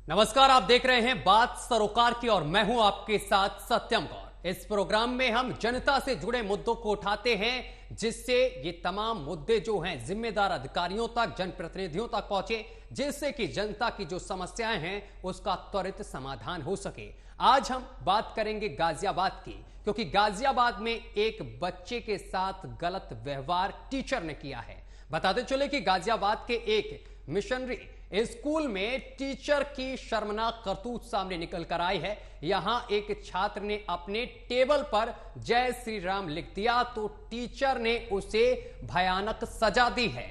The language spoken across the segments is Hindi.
नमस्कार, आप देख रहे हैं बात सरोकार की और मैं हूं आपके साथ सत्यम गौर। इस प्रोग्राम में हम जनता से जुड़े मुद्दों को उठाते हैं जिससे ये तमाम मुद्दे जो हैं जिम्मेदार अधिकारियों तक, जनप्रतिनिधियों तक पहुंचे, जिससे कि जनता की जो समस्याएं हैं उसका त्वरित समाधान हो सके। आज हम बात करेंगे गाजियाबाद की, क्योंकि गाजियाबाद में एक बच्चे के साथ गलत व्यवहार टीचर ने किया है। बताते चले कि गाजियाबाद के एक मिशनरी स्कूल में टीचर की शर्मनाक करतूत सामने निकल कर आई है। यहां एक छात्र ने अपने टेबल पर जय श्री राम लिख दिया तो टीचर ने उसे भयानक सजा दी है।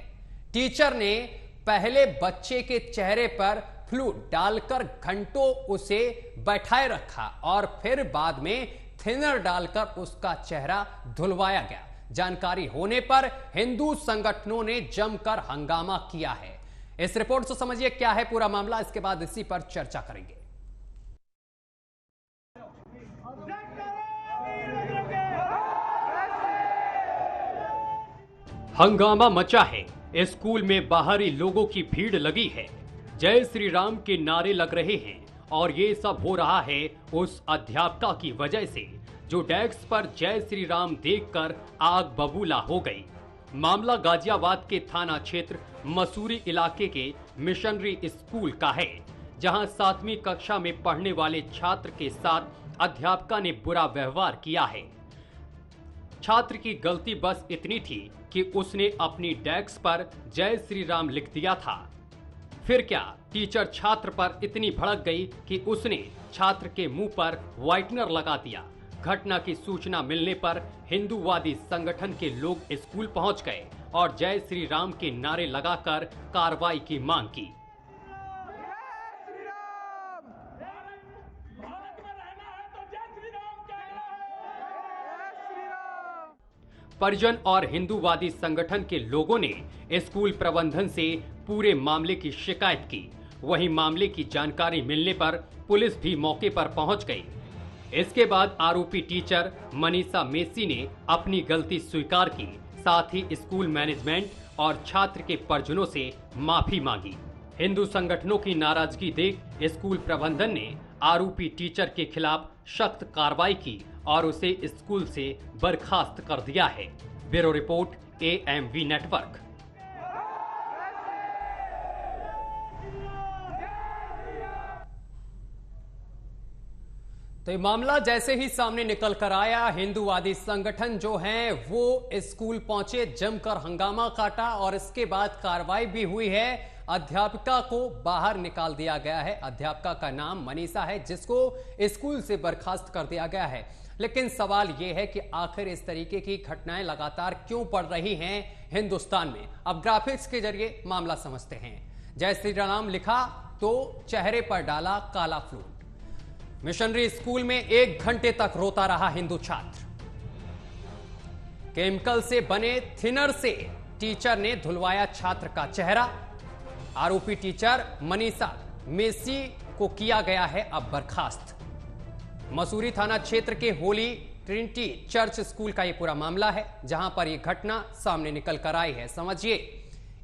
टीचर ने पहले बच्चे के चेहरे पर फ्लू डालकर घंटों उसे बैठाए रखा और फिर बाद में थिनर डालकर उसका चेहरा धुलवाया गया। जानकारी होने पर हिंदू संगठनों ने जमकर हंगामा किया है। इस रिपोर्ट से समझिए क्या है पूरा मामला, इसके बाद इसी पर चर्चा करेंगे। हंगामा मचा है। स्कूल में बाहरी लोगों की भीड़ लगी है, जय श्री राम के नारे लग रहे हैं और ये सब हो रहा है उस अध्यापिका की वजह से जो डेस्क पर जय श्री राम देखकर आग बबूला हो गई। मामला गाजियाबाद के थाना क्षेत्र मसूरी इलाके के मिशनरी स्कूल का है, जहां 7वीं कक्षा में पढ़ने वाले छात्र के साथ अध्यापिका ने बुरा व्यवहार किया है। छात्र की गलती बस इतनी थी कि उसने अपनी डेस्क पर जय श्री राम लिख दिया था। फिर क्या, टीचर छात्र पर इतनी भड़क गई कि उसने छात्र के मुंह पर व्हाइटनर लगा दिया। घटना की सूचना मिलने पर हिंदूवादी संगठन के लोग स्कूल पहुंच गए और जय श्री राम के नारे लगाकर कार्रवाई की मांग की। परिजन और हिंदूवादी संगठन के लोगों ने स्कूल प्रबंधन से पूरे मामले की शिकायत की। वहीं मामले की जानकारी मिलने पर पुलिस भी मौके पर पहुंच गई। इसके बाद आरोपी टीचर मनीषा मेसी ने अपनी गलती स्वीकार की, साथ ही स्कूल मैनेजमेंट और छात्र के परिजनों से माफी मांगी। हिंदू संगठनों की नाराजगी देख स्कूल प्रबंधन ने आरोपी टीचर के खिलाफ सख्त कार्रवाई की और उसे स्कूल से बर्खास्त कर दिया है। Bureau report, AMV network. तो ये मामला जैसे ही सामने निकल कर आया, हिंदूवादी संगठन जो हैं वो स्कूल पहुंचे, जमकर हंगामा काटा और इसके बाद कार्रवाई भी हुई है। अध्यापिका को बाहर निकाल दिया गया है। अध्यापिका का नाम मनीषा है, जिसको स्कूल से बर्खास्त कर दिया गया है। लेकिन सवाल यह है कि आखिर इस तरीके की घटनाएं लगातार क्यों बढ़ रही हैं हिंदुस्तान में। अब ग्राफिक्स के जरिए मामला समझते हैं। जय श्री राम लिखा तो चेहरे पर डाला काला फ्लू। मिशनरी स्कूल में 1 घंटे तक रोता रहा हिंदू छात्र। केमिकल से बने थिनर से टीचर ने धुलवाया छात्र का चेहरा। आरोपी टीचर मनीषा मेसी को किया गया है अब बर्खास्त। मसूरी थाना क्षेत्र के होली ट्रिनिटी चर्च स्कूल का यह पूरा मामला है, जहां पर यह घटना सामने निकल कर आई है। समझिए,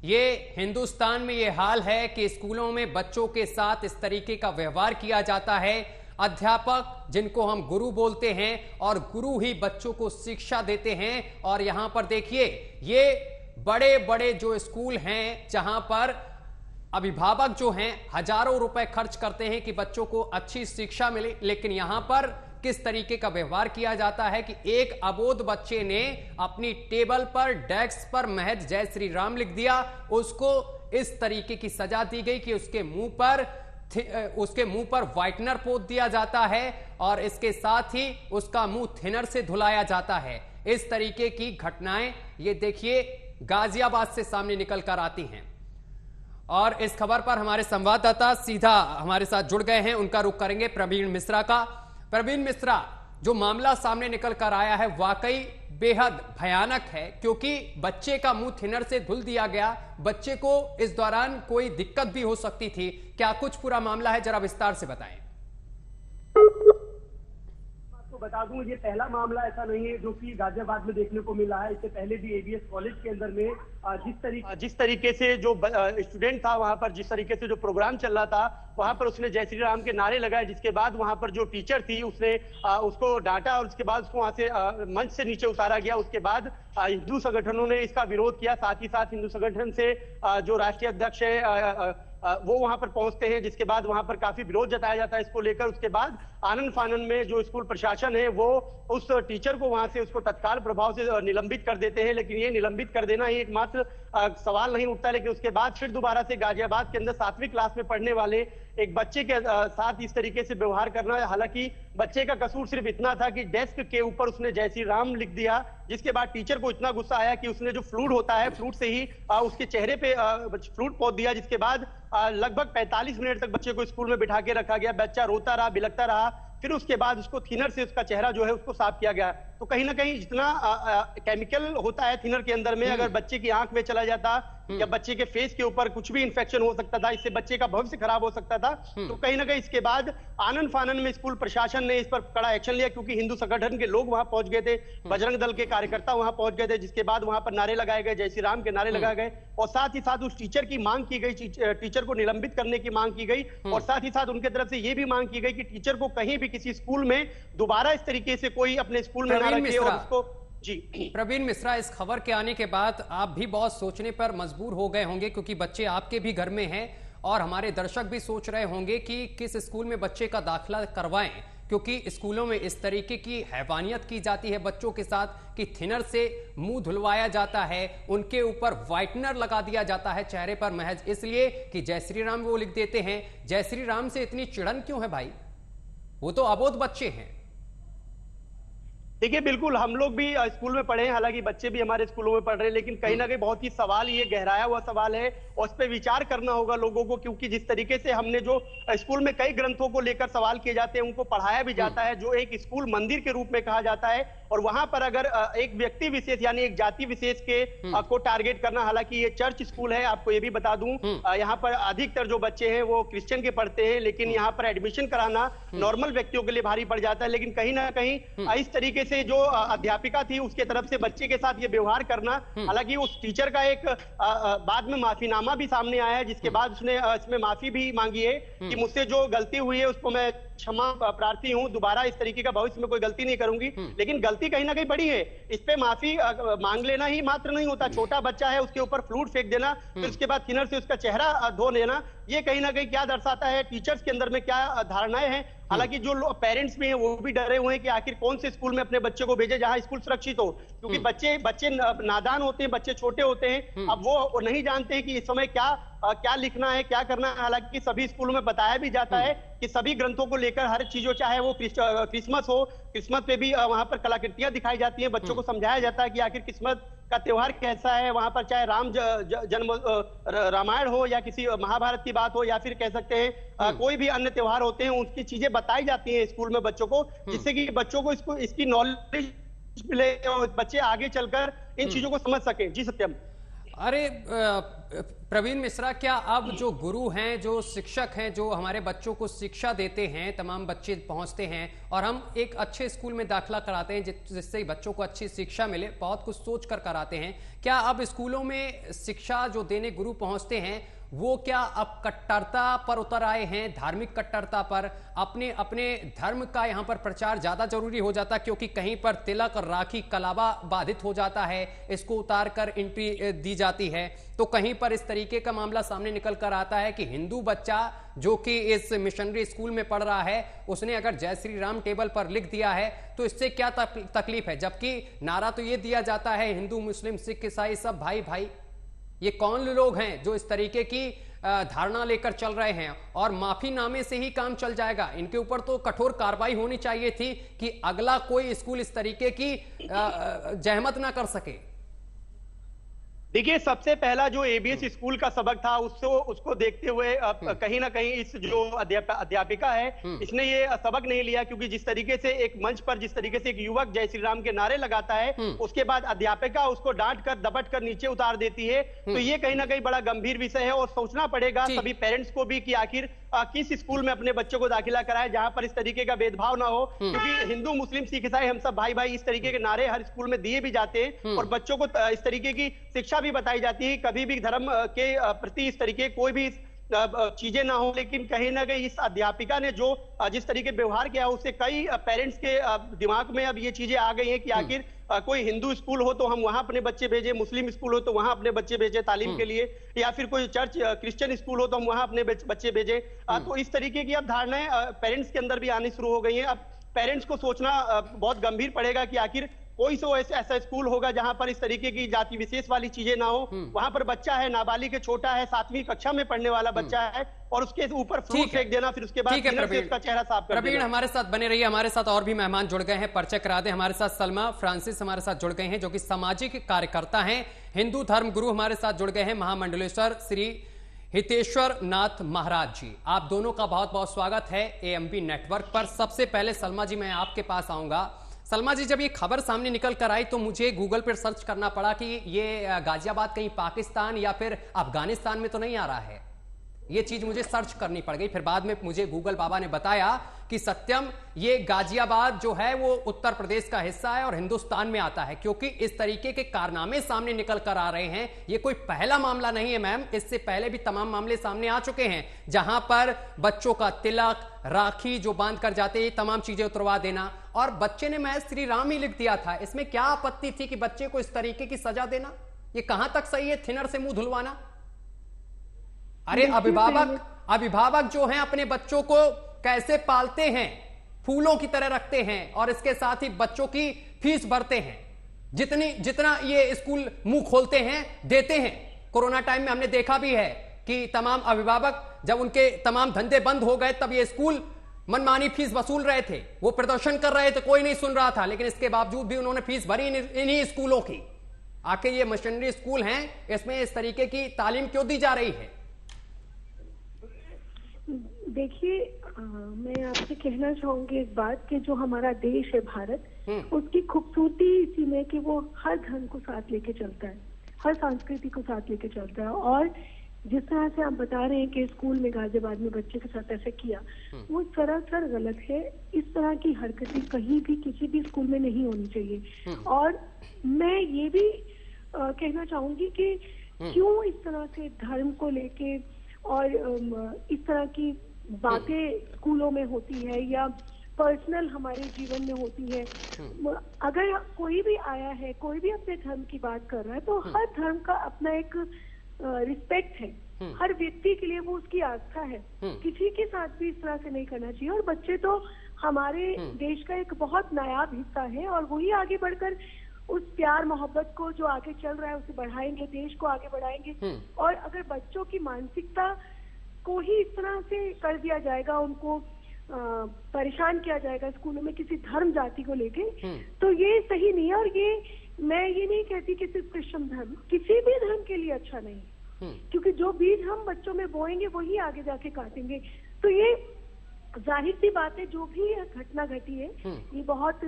ये हिंदुस्तान में यह हाल है कि स्कूलों में बच्चों के साथ इस तरीके का व्यवहार किया जाता है। अध्यापक, जिनको हम गुरु बोलते हैं, और गुरु ही बच्चों को शिक्षा देते हैं। और यहां पर देखिए, ये बड़े बड़े जो स्कूल हैं जहां पर अभिभावक जो हैं हजारों रुपए खर्च करते हैं कि बच्चों को अच्छी शिक्षा मिले, लेकिन यहां पर किस तरीके का व्यवहार किया जाता है कि एक अबोध बच्चे ने अपनी टेबल पर, डेस्क पर महज जय श्री राम लिख दिया। उसको इस तरीके की सजा दी गई कि उसके मुंह पर व्हाइटनर पोत दिया जाता है और इसके साथ ही उसका मुंह थिनर से धुलाया जाता है। इस तरीके की घटनाएं ये देखिए गाजियाबाद से सामने निकल कर आती हैं। और इस खबर पर हमारे संवाददाता सीधा हमारे साथ जुड़ गए हैं, उनका रुख करेंगे प्रवीण मिश्रा का। प्रवीण मिश्रा, जो मामला सामने निकल कर आया है वाकई बेहद भयानक है, क्योंकि बच्चे का मुंह थिनर से धुल दिया गया। बच्चे को इस दौरान कोई दिक्कत भी हो सकती थी। क्या कुछ पूरा मामला है, जरा विस्तार से बताएं। बता दूं, ये पहला मामला ऐसा नहीं है जो कि गाजियाबाद में देखने को मिला है। इससे पहले भी एबीएस कॉलेज के अंदर में जिस तरीके से जो स्टूडेंट था वहां पर, जिस तरीके से जो प्रोग्राम चल रहा था वहां पर उसने जय श्री राम के नारे लगाए, जिसके बाद वहां पर जो टीचर थी उसने उसको डांटा और उसके बाद उसको वहां से मंच से नीचे उतारा गया। उसके बाद हिंदू संगठनों ने इसका विरोध किया। साथ ही साथ हिंदू संगठन से जो राष्ट्रीय अध्यक्ष है वो वहां पर पहुंचते हैं, जिसके बाद वहां पर काफी विरोध जताया जाता है इसको लेकर। उसके बाद आनन फानन में जो स्कूल प्रशासन है वो उस टीचर को वहां से उसको तत्काल प्रभाव से निलंबित कर देते हैं। लेकिन ये निलंबित कर देना ही एकमात्र सवाल नहीं उठता, लेकिन उसके बाद फिर दोबारा से गाजियाबाद के अंदर 7वीं क्लास में पढ़ने वाले एक बच्चे के साथ इस तरीके से व्यवहार करना। हालांकि बच्चे का कसूर सिर्फ इतना था कि डेस्क के ऊपर उसने जय श्री राम लिख दिया, जिसके बाद टीचर को इतना गुस्सा आया कि उसने जो फ्लूट होता है, फ्लूट से ही उसके चेहरे पे फ्लूट पोत दिया, जिसके बाद लगभग 45 मिनट तक बच्चे को स्कूल में बिठा के रखा गया। बच्चा रोता रहा, बिलखता रहा। फिर उसके बाद उसको थिनर से उसका चेहरा जो है उसको साफ किया गया। तो कहीं ना कहीं जितना केमिकल होता है थिनर के अंदर में, अगर बच्चे की आंख में चला जाता या बच्चे के फेस के ऊपर कुछ भी इंफेक्शन हो सकता था, इससे बच्चे का भविष्य खराब हो सकता था। तो कहीं ना कहीं इसके बाद आनन फानन में स्कूल प्रशासन ने इस पर कड़ा एक्शन लिया, क्योंकि हिंदू संगठन के लोग वहां पहुंच गए थे, बजरंग दल के कार्यकर्ता वहां पहुंच गए थे, जिसके बाद वहां पर नारे लगाए गए, जय श्री राम के नारे लगाए गए और साथ ही साथ उस टीचर की मांग की गई, टीचर को निलंबित करने की मांग की गई और साथ ही साथ उनके तरफ से यह भी मांग की गई कि टीचर को कहीं भी किसी स्कूल में दोबारा इस तरीके से कोई अपने स्कूल में ना रखे और उसको। जी प्रवीण मिश्रा, इस खबर के आने के बाद आप भी बहुत सोचने पर मजबूर हो गए होंगे, क्योंकि बच्चे आपके भी घर में हैं और हमारे दर्शक भी सोच रहे होंगे कि किस स्कूल में बच्चे का दाखिला करवाएं, क्योंकि स्कूलों में इस तरीके की हैवानियत की जाती है बच्चों के साथ कि थिनर से मुंह धुलवाया जाता है, उनके ऊपर व्हाइटनर लगा दिया जाता है चेहरे पर, महज इसलिए कि जय श्री राम वो लिख देते हैं। जय श्री राम से इतनी चिढ़न क्यों है भाई? वो तो अबोध बच्चे हैं। देखिए, बिल्कुल हम लोग भी स्कूल में पढ़े हैं, हालांकि बच्चे भी हमारे स्कूलों में पढ़ रहे हैं, लेकिन कहीं ना कहीं बहुत ही सवाल, ये गहराया हुआ सवाल है और उस पर विचार करना होगा लोगों को, क्योंकि जिस तरीके से हमने जो स्कूल में कई ग्रंथों को लेकर सवाल किए जाते हैं, उनको पढ़ाया भी जाता है, जो एक स्कूल मंदिर के रूप में कहा जाता है, और वहां पर अगर एक व्यक्ति विशेष यानी एक जाति विशेष के को टारगेट करना, हालांकि ये चर्च स्कूल है, आपको ये भी बता दूं यहाँ पर अधिकतर जो बच्चे हैं वो क्रिश्चियन के पढ़ते हैं, लेकिन यहाँ पर एडमिशन कराना नॉर्मल व्यक्तियों के लिए भारी पड़ जाता है। लेकिन कहीं ना कहीं इस तरीके से जो अध्यापिका थी उसके तरफ से बच्चे के साथ ये व्यवहार करना, हालांकि उस टीचर का एक बाद में माफीनामा भी सामने आया है, जिसके बाद उसने इसमें माफी भी मांगी है कि मुझसे जो गलती हुई है उसको मैं क्षमा प्रार्थी हूं, दोबारा इस तरीके का भविष्य में कोई गलती नहीं करूंगी। लेकिन गलती कहीं ना कहीं बड़ी है, इस पे माफी मांग लेना ही मात्र नहीं होता, छोटा बच्चा है उसके ऊपर फ्लूट फेंक देना, फिर उसके बाद थिनर से उसका चेहरा धो लेना, ये कहीं ना कहीं क्या दर्शाता है, टीचर्स के अंदर में क्या धारणाएं हैं। हालांकि जो पेरेंट्स भी हैं वो भी डरे हुए हैं कि आखिर कौन से स्कूल में अपने बच्चे को भेजे जहां स्कूल सुरक्षित हो, क्योंकि बच्चे नादान होते हैं, बच्चे छोटे होते हैं, अब वो नहीं जानते हैं कि इस समय क्या लिखना है, क्या करना है। हालांकि सभी स्कूलों में बताया भी जाता है कि सभी ग्रंथों को लेकर हर चीजों, चाहे वो क्रिसमस हो, क्रिसमस पे भी वहां पर कलाकृतियां दिखाई जाती हैं, बच्चों को समझाया जाता है कि आखिर क्रिसमस का त्योहार कैसा है, वहां पर चाहे रामायण हो या किसी महाभारत की बात हो या फिर कह सकते हैं कोई भी अन्य त्योहार होते हैं, उसकी चीजें बताई जाती हैं स्कूल में बच्चों को, जिससे कि बच्चों को इसकी नॉलेज मिले और बच्चे आगे चलकर इन चीजों को समझ सके। जी सत्यम। अरे प्रवीण मिश्रा, क्या अब जो गुरु हैं, जो शिक्षक हैं, जो हमारे बच्चों को शिक्षा देते हैं, तमाम बच्चे पहुंचते हैं और हम एक अच्छे स्कूल में दाखिला कराते हैं जिससे बच्चों को अच्छी शिक्षा मिले, बहुत कुछ सोच कर कराते हैं, क्या अब स्कूलों में शिक्षा जो देने गुरु पहुंचते हैं वो क्या अब कट्टरता पर उतर आए हैं, धार्मिक कट्टरता पर? अपने अपने धर्म का यहां पर प्रचार ज्यादा जरूरी हो जाता, क्योंकि कहीं पर तिलक और राखी कलावा बाधित हो जाता है, इसको उतार कर एंट्री दी जाती है, तो कहीं पर इस तरीके का मामला सामने निकल कर आता है कि हिंदू बच्चा जो कि इस मिशनरी स्कूल में पढ़ रहा है, उसने अगर जय श्री राम टेबल पर लिख दिया है तो इससे क्या तकलीफ है, जबकि नारा तो ये दिया जाता है हिंदू मुस्लिम सिख ईसाई सब भाई भाई। ये कौन लोग हैं जो इस तरीके की धारणा लेकर चल रहे हैं? और माफीनामे से ही काम चल जाएगा? इनके ऊपर तो कठोर कार्रवाई होनी चाहिए थी कि अगला कोई स्कूल इस तरीके की जहमत ना कर सके। देखिए, सबसे पहला जो एबीएस स्कूल का सबक था उसको देखते हुए कहीं ना कहीं इस जो अध्यापिका है इसने ये सबक नहीं लिया, क्योंकि जिस तरीके से एक मंच पर जिस तरीके से एक युवक जय श्री राम के नारे लगाता है, उसके बाद अध्यापिका उसको डांट कर दबट कर नीचे उतार देती है, तो ये कहीं ना कहीं बड़ा गंभीर विषय है और सोचना पड़ेगा सभी पेरेंट्स को भी कि आखिर किस स्कूल में अपने बच्चों को दाखिला कराए जहां पर इस तरीके का भेदभाव ना हो, क्योंकि हिंदू मुस्लिम सिख ईसाई हम सब भाई भाई इस तरीके के नारे हर स्कूल में दिए भी जाते हैं और बच्चों को इस तरीके की शिक्षा भी बताई जाती है। कभी भी धर्म के प्रति इस तरीके कोई भी चीजें ना हो, लेकिन कहीं ना कहीं इस अध्यापिका ने जो जिस तरीके व्यवहार किया उससे कई पेरेंट्स के दिमाग में अब ये चीजें आ गई हैं कि आखिर कोई हिंदू स्कूल हो तो हम वहां अपने बच्चे भेजें, मुस्लिम स्कूल हो तो वहां अपने बच्चे भेजें तालीम के लिए, या फिर कोई चर्च क्रिश्चियन स्कूल हो तो हम वहां अपने बच्चे भेजें। तो इस तरीके की अब धारणाएं पेरेंट्स के अंदर भी आनी शुरू हो गई हैं। अब पेरेंट्स को सोचना बहुत गंभीर पड़ेगा कि आखिर कोई सो ऐसा स्कूल होगा जहां पर इस तरीके की जाति विशेष वाली चीजें ना हो। वहां पर बच्चा है, नाबालिग है, छोटा है, 7वीं कक्षा में पढ़ने वाला बच्चा है और उसके ऊपर फ्रूट फेंक देना, फिर उसके बाद से उसका चेहरा साफ कर देना। प्रवीण हमारे साथ बने रहिए, हमारे साथ और भी मेहमान जुड़ गए हैं, परिचय करा दें। हमारे साथ सलमा फ्रांसिस हमारे साथ जुड़ गए हैं जो कि सामाजिक कार्यकर्ता हैं, हिंदू धर्म गुरु हमारे साथ जुड़ गए हैं, महामंडलेश्वर श्री हितेश्वर नाथ महाराज जी। आप दोनों का बहुत बहुत स्वागत है एएमपी नेटवर्क पर। सबसे पहले सलमा जी मैं आपके पास आऊंगा। सलमा जी, जब ये खबर सामने निकल कर आई तो मुझे गूगल पर सर्च करना पड़ा कि ये गाजियाबाद कहीं पाकिस्तान या फिर अफगानिस्तान में तो नहीं आ रहा है। ये चीज मुझे सर्च करनी पड़ गई। फिर बाद में मुझे गूगल बाबा ने बताया कि सत्यम ये गाजियाबाद जो है वो उत्तर प्रदेश का हिस्सा है और हिंदुस्तान में आता है, क्योंकि इस तरीके के कारनामे सामने निकल कर आ रहे हैं। ये कोई पहला मामला नहीं है मैम, इससे पहले भी तमाम मामले सामने आ चुके हैं जहां पर बच्चों का तिलक, राखी जो बांध कर जाते हैं, तमाम चीजें उतरवा देना, और बच्चे ने मैं श्री राम ही लिख दिया था। इसमें क्या आपत्ति थी कि बच्चे को इस तरीके की सजा देना? ये कहां तक सही है, थिनर से मुंह धुलवाना? अरे अभिभावक जो हैं अपने बच्चों को कैसे पालते हैं, फूलों की तरह रखते हैं और इसके साथ ही बच्चों की फीस भरते हैं। जितना ये स्कूल मुंह खोलते हैं देते हैं। कोरोना टाइम में हमने देखा भी है कि तमाम अभिभावक जब उनके तमाम धंधे बंद हो गए तब ये स्कूल मनमानी फीस वसूल रहे थे, वो प्रदर्शन कर रहे थे, कोई नहीं सुन रहा था, लेकिन इसके बावजूद भी उन्होंने फीस भरी इन्हीं स्कूलों की। आखिर ये मिशनरी स्कूल हैं, इसमें इस तरीके की तालीम क्यों दी जा रही है? देखिए, मैं आपसे कहना चाहूंगी इस बात कि जो हमारा देश है भारत, उसकी खूबसूरती इसी में कि वो हर धर्म को साथ लेके चलता है, हर संस्कृति को साथ लेके चलता है। और जिस तरह से आप बता रहे हैं कि स्कूल में गाजियाबाद में बच्चे के साथ ऐसे किया, वो सरासर गलत है। इस तरह की हरकतें कहीं भी किसी भी स्कूल में नहीं होनी चाहिए। और मैं ये भी कहना चाहूंगी कि क्यों इस तरह से धर्म को लेके और इस तरह की बातें स्कूलों में होती है या पर्सनल हमारे जीवन में होती है। अगर कोई भी आया है, कोई भी अपने धर्म की बात कर रहा है, तो हर धर्म का अपना एक रिस्पेक्ट है, हर व्यक्ति के लिए वो उसकी आस्था है। किसी के साथ भी इस तरह से नहीं करना चाहिए। और बच्चे तो हमारे देश का एक बहुत नायाब हिस्सा है और वही आगे बढ़कर उस प्यार मोहब्बत को जो आगे चल रहा है उसे बढ़ाएंगे, देश को आगे बढ़ाएंगे। और अगर बच्चों की मानसिकता को ही इस तरह से कर दिया जाएगा, उनको परेशान किया जाएगा स्कूलों में किसी धर्म जाति को लेके, तो ये सही नहीं है। और ये मैं ये नहीं कहती कि सिर्फ क्रिश्चियन धर्म, किसी भी धर्म के लिए अच्छा नहीं, क्योंकि जो बीज हम बच्चों में बोएंगे वही आगे जाके काटेंगे। तो ये जाहिर सी बात है, जो भी घटना घटी है ये बहुत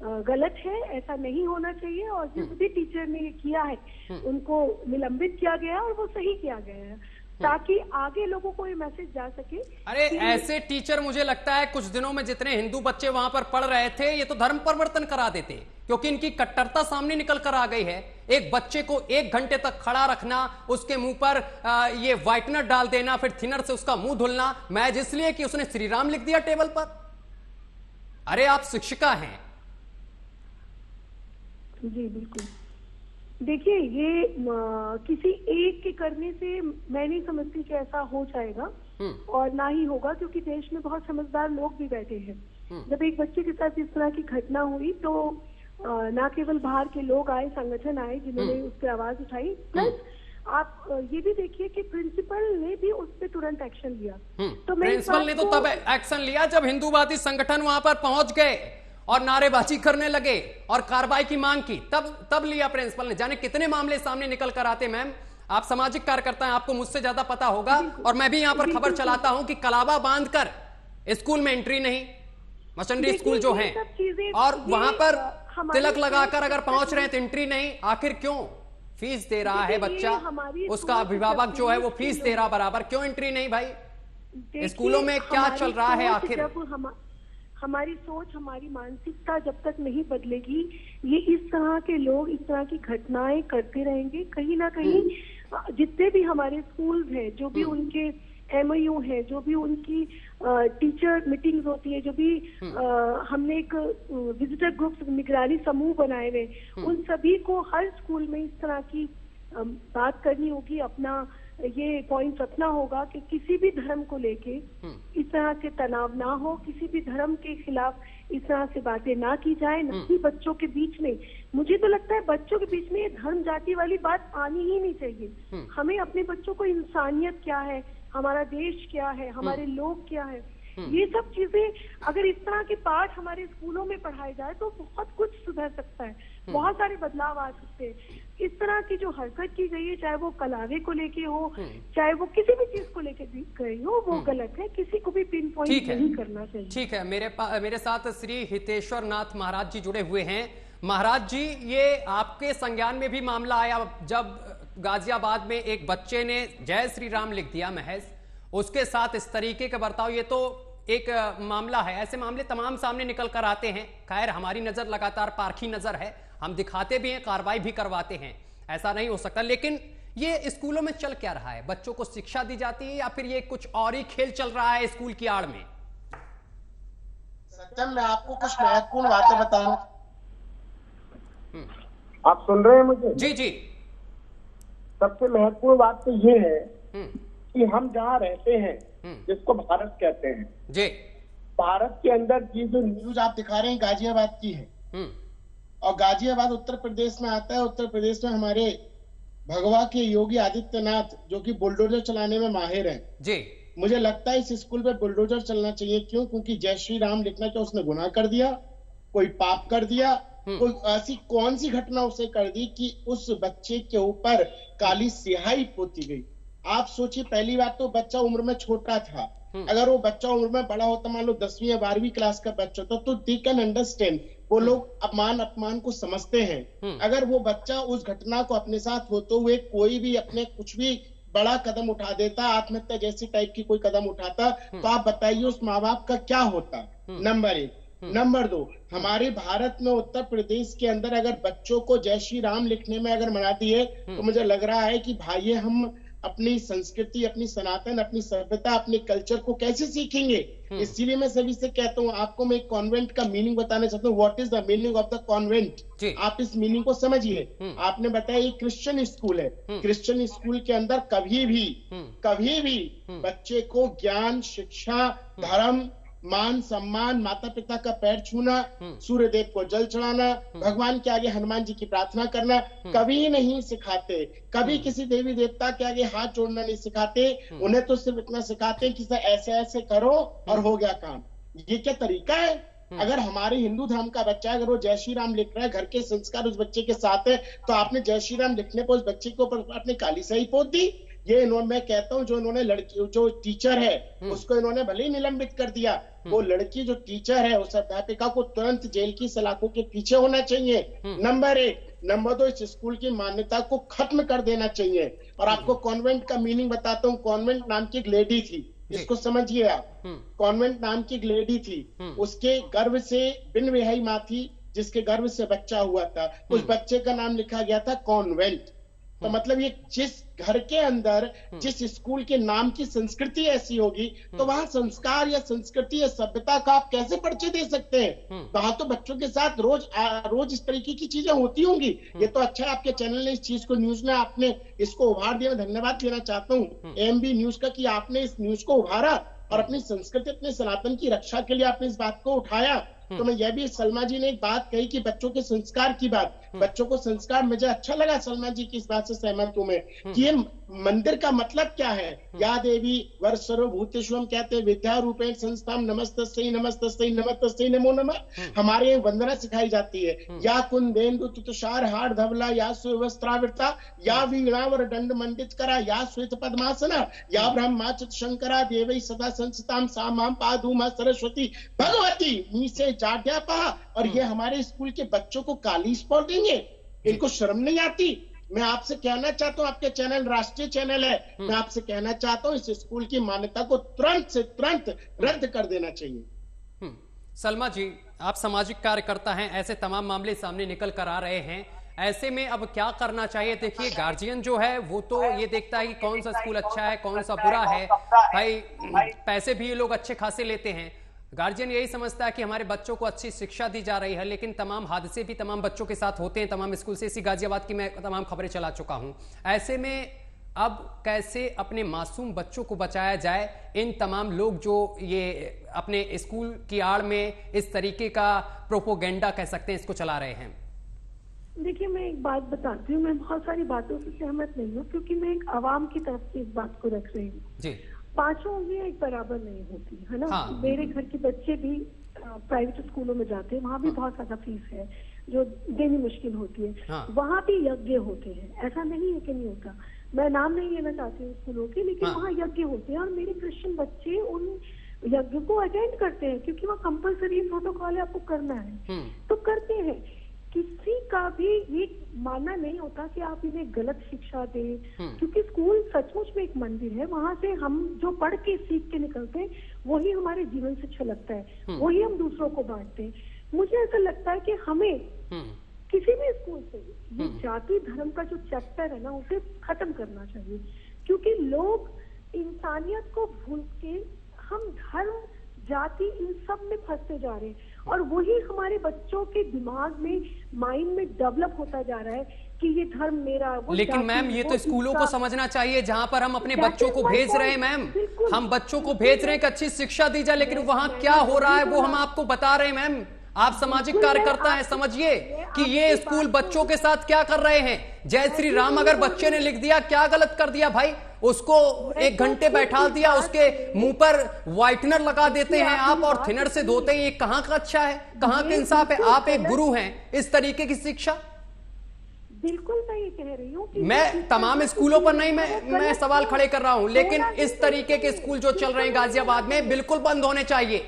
गलत है, ऐसा नहीं होना चाहिए। और जिस भी टीचर ने ये किया है उनको निलंबित किया गया और वो सही किया गया है, ताकि आगे लोगों को ये मैसेज जा सके। अरे ऐसे टीचर मुझे लगता है कुछ दिनों में जितने हिंदू बच्चे वहां पर पढ़ रहे थे ये तो धर्म परिवर्तन करा देते, क्योंकि इनकी कट्टरता सामने निकल कर आ गई है। एक बच्चे को 1 घंटे तक खड़ा रखना, उसके मुंह पर ये व्हाइटनर डाल देना, फिर थिनर से उसका मुंह धुलना, मैच इसलिए कि उसने श्री राम लिख दिया टेबल पर। अरे आप शिक्षिका हैं। जी बिल्कुल। देखिए, ये किसी एक के करने से मैं नहीं समझती कि ऐसा हो जाएगा और ना ही होगा, क्योंकि देश में बहुत समझदार लोग भी बैठे हैं। जब एक बच्चे के साथ इस तरह की घटना हुई तो ना केवल बाहर के लोग आए, संगठन आए जिन्होंने उस पर आवाज उठाई, प्लस आप ये भी देखिए कि प्रिंसिपल ने भी उस पर तुरंत एक्शन लिया। तो प्रिंसिपल ने तो तब एक्शन लिया जब हिंदूवादी संगठन वहां पर पहुंच गए और नारेबाजी करने लगे और कार्रवाई की मांग की, तब लिया प्रिंसिपल ने। जाने कितने मामले सामने निकल कर आते। मैम, आप सामाजिक कार्यकर्ता हैं, आपको मुझसे ज्यादा पता होगा। और मैं भी यहां पर खबर चलाता हूं कि कलावा बांधकर स्कूल में एंट्री नहीं, मिशनरी स्कूल जो हैं, और वहां पर तिलक लगाकर अगर पहुंच रहे हैं तो एंट्री नहीं। आखिर क्यों? फीस दे रहा है बच्चा, उसका अभिभावक जो है वो फीस दे रहा बराबर, क्यों एंट्री नहीं भाई? स्कूलों में क्या चल रहा है आखिर? जब हमारी सोच, हमारी मानसिकता जब तक नहीं बदलेगी, ये इस तरह के लोग इस तरह की घटनाएं करते रहेंगे। कहीं ना कहीं जितने भी हमारे स्कूल्स हैं, जो भी उनके MOU है, जो भी उनकी टीचर मीटिंग्स होती है, जो भी हमने एक विजिटर ग्रुप्स निगरानी समूह बनाए हुए, उन सभी को हर स्कूल में इस तरह की बात करनी होगी, अपना ये पॉइंट रखना होगा कि किसी भी धर्म को लेके इस तरह से तनाव ना हो, किसी भी धर्म के खिलाफ इस तरह से बातें ना की जाए, न कि बच्चों के बीच में। मुझे तो लगता है बच्चों के बीच में ये धर्म जाति वाली बात आनी ही नहीं चाहिए। हमें अपने बच्चों को इंसानियत क्या है, हमारा देश क्या है, हमारे लोग क्या है, ये सब चीजें अगर इस तरह के पाठ हमारे स्कूलों में पढ़ाए जाए तो बहुत कुछ सुधर सकता है, बहुत सारे बदलाव आ सकते हैं। इस तरह की जो हरकत की गई है, चाहे वो कलावे को लेके हो, चाहे वो किसी भी चीज को लेके गई हो, वो गलत है। किसी को भी पिन पॉइंट नहीं करना चाहिए। ठीक है, मेरे साथ श्री हितेश्वर नाथ महाराज जी जुड़े हुए हैं। महाराज जी, ये आपके संज्ञान में भी मामला आया जब गाजियाबाद में एक बच्चे ने जय श्री राम लिख दिया महज, उसके साथ इस तरीके का बर्ताव, ये तो एक मामला है। ऐसे मामले तमाम सामने निकल कर आते हैं। खैर, हमारी नजर लगातार पारखी नजर है, हम दिखाते भी हैं, कार्रवाई भी करवाते हैं, ऐसा नहीं हो सकता। लेकिन ये स्कूलों में चल क्या रहा है? बच्चों को शिक्षा दी जाती है या फिर ये कुछ और ही खेल चल रहा है स्कूल की आड़ में? सत्यम, मैं आपको कुछ महत्वपूर्ण बातें बताऊं। आप सुन रहे हैं मुझे? जी जी। सबसे महत्वपूर्ण बात तो ये है कि हम जहाँ रहते हैं, जिसको भारत कहते हैं जी, भारत के अंदर ये जो न्यूज आप दिखा रहे हैं गाजियाबाद की है, और गाजियाबाद उत्तर प्रदेश में आता है। उत्तर प्रदेश में हमारे भगवा के योगी आदित्यनाथ, जो कि बुलडोजर चलाने में माहिर हैं जी, मुझे लगता है इस स्कूल पे बुलडोजर चलना चाहिए। क्यों? क्योंकि जय श्री राम लिखना क्या उसने गुनाह कर दिया, कोई पाप कर दिया, कोई ऐसी कौन सी घटना उसे कर दी कि उस बच्चे के ऊपर काली स्याही पोती गई? आप सोचिए, पहली बात तो बच्चा उम्र में छोटा था। अगर वो बच्चा उम्र में बड़ा होता, मान लो 10वीं या 12वीं क्लास का बच्चा होता, तो दे कैन अंडरस्टैंड, वो लोग अपमान को समझते हैं। अगर वो बच्चा उस घटना को अपने साथ होते हुए कोई भी अपने कुछ भी बड़ा कदम उठा देता, आत्महत्या जैसी टाइप की कोई कदम उठाता, तो आप बताइए उस माँ बाप का क्या होता? नंबर 1। नंबर 2, हमारे भारत में उत्तर प्रदेश के अंदर अगर बच्चों को जय श्री राम लिखने में अगर मना दिए, तो मुझे लग रहा है कि भाई हम अपनी संस्कृति, अपनी सनातन, अपनी सभ्यता, अपने कल्चर को कैसे सीखेंगे? इसीलिए मैं सभी से कहता हूँ, आपको मैं एक कॉन्वेंट का मीनिंग बताना चाहता हूँ। What is the meaning of the convent? आप इस मीनिंग को समझिए। आपने बताया ये क्रिश्चियन स्कूल है। क्रिश्चियन स्कूल के अंदर कभी भी बच्चे को ज्ञान, शिक्षा, धर्म, मान सम्मान, माता पिता का पैर छूना, सूर्य देव को जल चढ़ाना, भगवान के आगे हनुमान जी की प्रार्थना करना कभी नहीं सिखाते। कभी किसी देवी देवता के आगे हाथ जोड़ना नहीं सिखाते। उन्हें तो सिर्फ इतना सिखाते कि ऐसे ऐसे करो और हो गया काम। ये क्या तरीका है? अगर हमारे हिंदू धर्म का बच्चा, अगर वो जय श्री राम लिख रहा है, घर के संस्कार उस बच्चे के साथ है, तो आपने जय श्री राम लिखने पर उस बच्चे के ऊपर अपने काली स्याही पोत दी। ये मैं कहता हूँ, जो इन्होंने लड़की, जो टीचर है, उसको इन्होंने भले ही निलंबित कर दिया, वो लड़की जो टीचर है, उस अध्यापिका को तुरंत जेल की सलाखों के पीछे होना चाहिए। नंबर 1। नंबर 2, इस स्कूल की मान्यता को खत्म कर देना चाहिए। और आपको कॉन्वेंट का मीनिंग बताता हूँ। कॉन्वेंट नाम की एक लेडी थी, इसको समझिए आप। कॉन्वेंट नाम की एक लेडी थी, उसके गर्भ से बिन विवाही माँ थी, जिसके गर्भ से बच्चा हुआ था, उस बच्चे का नाम लिखा गया था कॉन्वेंट। तो मतलब ये जिस घर के अंदर, जिस स्कूल के नाम की संस्कृति ऐसी होगी, तो वहां संस्कार या संस्कृति या सभ्यता का आप कैसे परिचय दे सकते हैं? वहां तो बच्चों के साथ रोज इस तरीके की चीजें होती होंगी। ये तो अच्छा है आपके चैनल ने इस चीज को, न्यूज ने आपने इसको उभार दिया। मैं धन्यवाद देना चाहता हूँ AMB न्यूज का, कि आपने इस न्यूज को उभारा और अपनी संस्कृति, अपने सनातन की रक्षा के लिए आपने इस बात को उठाया। तो मैं यह भी, सलमा जी ने एक बात कही कि बच्चों के संस्कार की बात, बच्चों को संस्कार, मुझे अच्छा लगा सलमा जी की इस बात से सहमत हूं मैं, कि ये मंदिर का मतलब क्या है? या देवी वर सर्वभूतेषु, हम कहते हैं विद्या रूपेण संस्थाम नमस्तस्यै नमस्तस्यै नमस्तस्यै नमो नमः। हमारे यहाँ वंदना सिखाई जाती है। या कुंदेन्दु तुषार हार धवला, या सुवस्त्रावृता, या वीणावर दंड मंडित करा, या श्वेत पद्मासना, या ब्रह्माच्युत शंकरा देवै सदा संस्ताम सा मां पादु मां सरस्वती भगवती मीसे जाड्यापा। और ये हमारे स्कूल के बच्चों को काली स्पॉट देंगे? इनको शर्म नहीं आती? मैं आपसे कहना चाहता हूं, आपके चैनल राष्ट्रीय चैनल है, मैं आपसे कहना चाहता हूं इस स्कूल की मान्यता को तुरंत से तुरंत रद्द कर देना चाहिए। सलमा जी, आप सामाजिक कार्यकर्ता हैं, ऐसे तमाम मामले सामने निकल कर आ रहे हैं, ऐसे में अब क्या करना चाहिए? देखिए, गार्जियन जो है वो तो ये देखता है कि कौन सा स्कूल अच्छा है, कौन सा बुरा है। भाई पैसे भी ये लोग अच्छे खासे लेते हैं। गार्जियन यही समझता है कि हमारे बच्चों को अच्छी शिक्षा दी जा रही है, लेकिन तमाम हादसे भी तमाम बच्चों के साथ होते हैं, तमाम स्कूल से। इसी गाजियाबाद की मैं तमाम खबरें चला चुका हूं। ऐसे में अब कैसे अपने मासूम बच्चों को बचाया जाए? इन तमाम लोग जो ये अपने स्कूल की आड़ में इस तरीके का प्रोपोगेंडा कह सकते हैं, इसको चला रहे हैं। देखिए, मैं एक बात बताती हूँ, मैं बहुत सारी बातों से सहमत नहीं हूँ, क्योंकि मैं एक आवाम की तरफ से इस बात को रख रही हूँ जी। पांचों उंगलियां एक बराबर नहीं होती है ना। हाँ। मेरे घर के बच्चे भी प्राइवेट स्कूलों में जाते हैं, वहाँ भी बहुत ज्यादा फीस है जो देनी मुश्किल होती है। हाँ। वहाँ भी यज्ञ होते हैं, ऐसा नहीं है कि नहीं होता। मैं नाम नहीं लेना चाहती हूँ स्कूलों के, लेकिन वहाँ यज्ञ होते हैं और मेरे क्रिश्चियन बच्चे उन यज्ञ को अटेंड करते हैं, क्योंकि वहाँ कंपलसरी प्रोटोकॉल है, आपको करना है तो करते हैं। किसी का भी ये मानना नहीं होता कि आप इन्हें गलत शिक्षा दें, क्योंकि स्कूल सचमुच में एक मंदिर है। वहाँ से हम जो पढ़ के सीख के निकलते हैं वही हमारे जीवन से छलकता है, वही हम दूसरों को बांटते हैं। मुझे ऐसा लगता है कि हमें किसी भी स्कूल से ये जाति धर्म का जो चैप्टर है ना, उसे खत्म करना चाहिए, क्योंकि लोग इंसानियत को भूल के हम धर्म जाति इन सब में फंसते जा रहे हैं, और वही हमारे बच्चों के दिमाग में माइंड में डेवलप होता जा रहा है कि ये धर्म मेरा। लेकिन मैम, ये तो स्कूलों को समझना चाहिए जहां पर हम अपने बच्चों को भेज रहे हैं। मैम, हम बच्चों को भेज रहे हैं कि अच्छी शिक्षा दी जाए, लेकिन वहां क्या हो रहा है वो हम आपको बता रहे हैं। मैम, आप सामाजिक कार्यकर्ता हैं, समझिए कि ये स्कूल बच्चों के साथ क्या कर रहे हैं। जय श्री राम अगर बच्चे ने लिख दिया, क्या गलत कर दिया भाई? उसको 1 घंटे बैठा दिया, उसके मुंह पर व्हाइटनर लगा देते हैं आप और थिनर से धोते हैं। ये कहां का अच्छा है, कहां का इंसाफ है? आप एक गुरु हैं, इस तरीके की शिक्षा। बिल्कुल मैं ये कह रही हूँ कि मैं तमाम स्कूलों पर नहीं मैं सवाल खड़े कर रहा हूं, लेकिन इस तरीके के स्कूल जो चल रहे हैं गाजियाबाद में, बिल्कुल बंद होने चाहिए।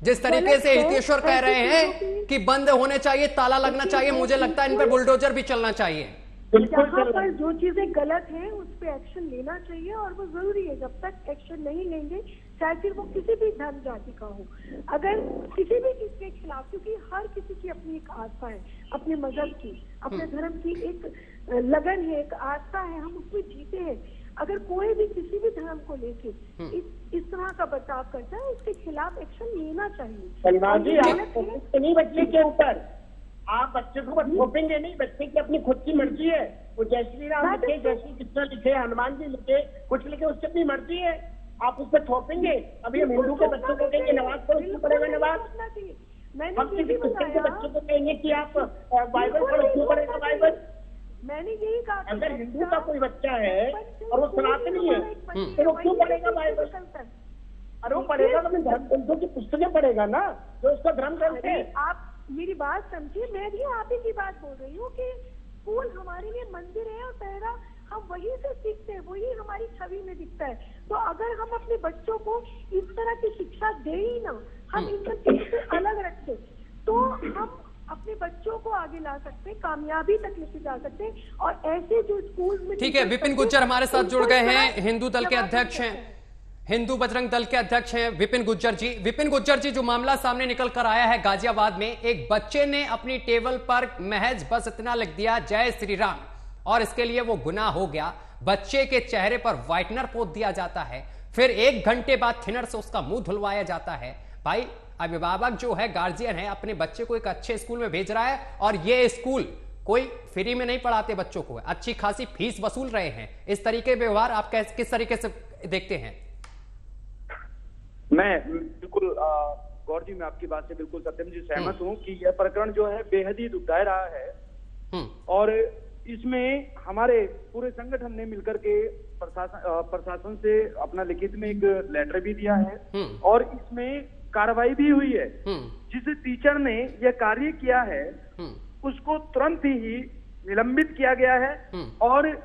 जिस तरीके से हितेश्वर कह रहे हैं कि बंद होने चाहिए, ताला लगना चाहिए, मुझे लगता है इन पर बुलडोजर भी चलना चाहिए। यहाँ पर जो चीजें गलत हैं उस पर एक्शन लेना चाहिए, और वो जरूरी है। जब तक एक्शन नहीं लेंगे, चाहे फिर वो किसी भी धर्म जाति का हो, अगर किसी भी चीज के खिलाफ, क्योंकि हर किसी की अपनी एक आस्था है, अपने मजहब की, अपने धर्म की एक लगन है, एक आस्था है, हम उसमें जीते हैं। अगर कोई भी किसी भी धर्म को लेके इस तरह का बर्ताव करता है, उसके खिलाफ एक्शन लेना चाहिए। नहीं बच्चे के ऊपर आप बच्चे को थोपेंगे नहीं, बच्चे की अपनी खुद की मर्जी है। वो जय श्री राम लिखे, जय श्री कृष्ण लिखे, हनुमान जी लिखे, कुछ लिखे, उसकी अपनी मर्जी है। आप उस पर थोपेंगे? अभी हम हिंदू के बच्चों को कहेंगे नमाज पढ़ो, क्यों पड़ेगा नमाज? हम किसी क्रिश्चियन के बच्चों को कहेंगे कि आप बाइबल पढ़ो, क्यों पढ़ेगा बाइबल? मैंने यही कहा, अगर हिंदू का कोई बच्चा है और वो सनातनी है तो वो क्यों पढ़ेगा बाइबल? अरे वो पढ़ेगा तो धर्म ग्रंथों की पुस्तकें पढ़ेगा ना, जो उसका धर्म ग्रंथ है। आप मेरी बात समझिए, मैं भी आप ही की बात बोल रही हूँ कि स्कूल हमारे लिए मंदिर है, और पहला हम वहीं से सीखते हैं, वही हमारी छवि में दिखता है। तो अगर हम अपने बच्चों को इस तरह की शिक्षा दे ही ना, हम इन सब चीज से अलग रखते, तो हम अपने बच्चों को आगे ला सकते हैं, कामयाबी तक लेके जा सकते हैं। और ऐसे जो स्कूल में, ठीक है, विपिन गुज्जर हमारे साथ जुड़ गए हैं, हिंदू दल के अध्यक्ष हैं, हिंदू बजरंग दल के अध्यक्ष हैं विपिन गुज्जर जी। विपिन गुज्जर जी, जो मामला सामने निकल कर आया है गाजियाबाद में, एक बच्चे ने अपनी टेबल पर महज बस इतना लिख दिया जय श्री राम, और इसके लिए वो गुनाह हो गया। बच्चे के चेहरे पर व्हाइटनर पोत दिया जाता है, फिर 1 घंटे बाद थिनर से उसका मुंह धुलवाया जाता है। भाई, अभिभावक जो है, गार्जियन है, अपने बच्चे को एक अच्छे स्कूल में भेज रहा है, और ये स्कूल कोई फ्री में नहीं पढ़ाते बच्चों को, अच्छी खासी फीस वसूल रहे हैं। इस तरीके के व्यवहार आप किस तरीके से देखते हैं? मैं बिल्कुल गौर जी, मैं आपकी बात से बिल्कुल सत्यम जी सहमत हूँ कि यह प्रकरण जो है बेहद ही दुखदायी रहा है, और इसमें हमारे पूरे संगठन ने मिलकर के प्रशासन से अपना लिखित में एक लेटर भी दिया है, और इसमें कार्रवाई भी हुई है। जिस टीचर ने यह कार्य किया है उसको तुरंत ही निलंबित किया गया है, और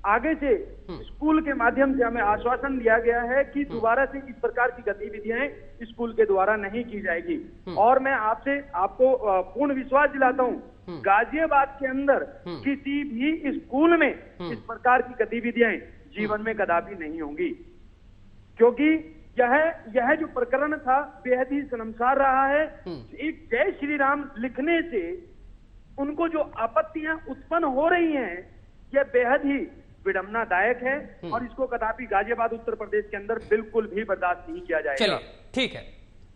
आगे से स्कूल के माध्यम से हमें आश्वासन दिया गया है कि दोबारा से इस प्रकार की गतिविधियां स्कूल के द्वारा नहीं की जाएगी। और मैं आपको पूर्ण विश्वास दिलाता हूं गाजियाबाद के अंदर किसी भी स्कूल में इस प्रकार की गतिविधियां जीवन में कदापि नहीं होंगी, क्योंकि यह जो प्रकरण था बेहद ही शर्मसार रहा है। एक जय श्री राम लिखने से उनको जो आपत्तियां उत्पन्न हो रही हैं, यह बेहद ही विडंबनादायक है और इसको कदापि गाजियाबाद उत्तर प्रदेश के अंदर बिल्कुल भी बर्दाश्त नहीं किया जाएगा। चलिए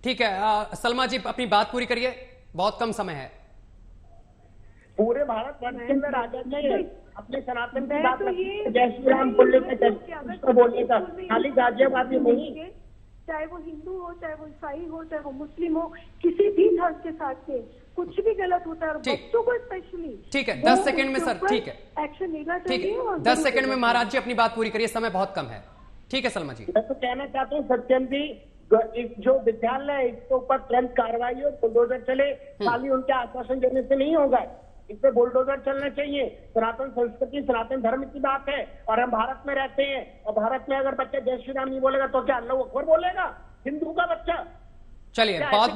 ठीक है सलमा जी अपनी बात पूरी करिए, बहुत कम समय है। पूरे भारत वर्ष के अंदर आ जाए अपने सनातन की बात जय श्री राम बोलने का बोलने का, खाली गाजियाबाद में नहीं, चाहे वो हिंदू हो, चाहे वो ईसाई हो, चाहे वो मुस्लिम हो, किसी भी धर्म के साथ से कुछ भी गलत होता है और बच्चों को स्पेशली। ठीक है 10 सेकंड में सर, ठीक है एक्शन लेना चाहिए। 10 सेकंड में महाराज जी अपनी बात पूरी करिए, समय बहुत कम है। ठीक है सलमा जी। मैं तो कहना चाहता हूँ सत्यम जी, जो विद्यालय है इसके ऊपर तुरंत कार्रवाई हो, बुलडोजर चले, खाली उनके आश्वासन देने से नहीं होगा, इस पे बुलडोजर चलना चाहिए। सनातन संस्कृति सनातन धर्म की बात है और हम भारत में रहते हैं, और भारत में अगर बच्चा जय श्री राम नहीं बोलेगा तो क्या अल्लाह अकबर बोलेगा हिंदू का बच्चा? चलिए बहुत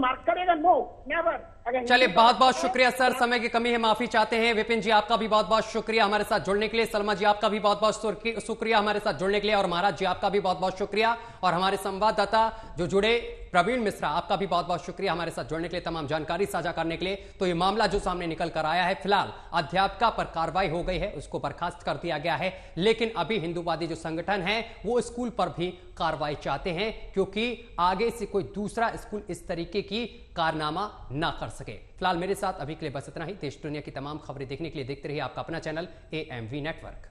मार्क करेगा? No never. चलिए बहुत बहुत शुक्रिया सर, समय की कमी है, माफी चाहते हैं। विपिन जी आपका भी बहुत बहुत शुक्रिया हमारे साथ जुड़ने के लिए, सलमा जी आपका भी बहुत बहुत शुक्रिया हमारे साथ जुड़ने के लिए, और महाराज जी आपका भी बहुत बहुत शुक्रिया, और हमारे संवाददाता जो जुड़े प्रवीण मिश्रा आपका भी बहुत बहुत शुक्रिया हमारे साथ जुड़ने के लिए, तमाम जानकारी साझा करने के लिए। तो ये मामला जो सामने निकल कर आया है, फिलहाल अध्यापिका पर कार्रवाई हो गई है, उसको बर्खास्त कर दिया गया है, लेकिन अभी हिंदूवादी जो संगठन है वो स्कूल पर भी कार्रवाई चाहते हैं, क्योंकि आगे से कोई दूसरा स्कूल इस तरीके की कारनामा ना कर सके। फिलहाल मेरे साथ अभी के लिए बस इतना ही। देश दुनिया की तमाम खबरें देखने के लिए देखते रहिए आपका अपना चैनल AMV नेटवर्क।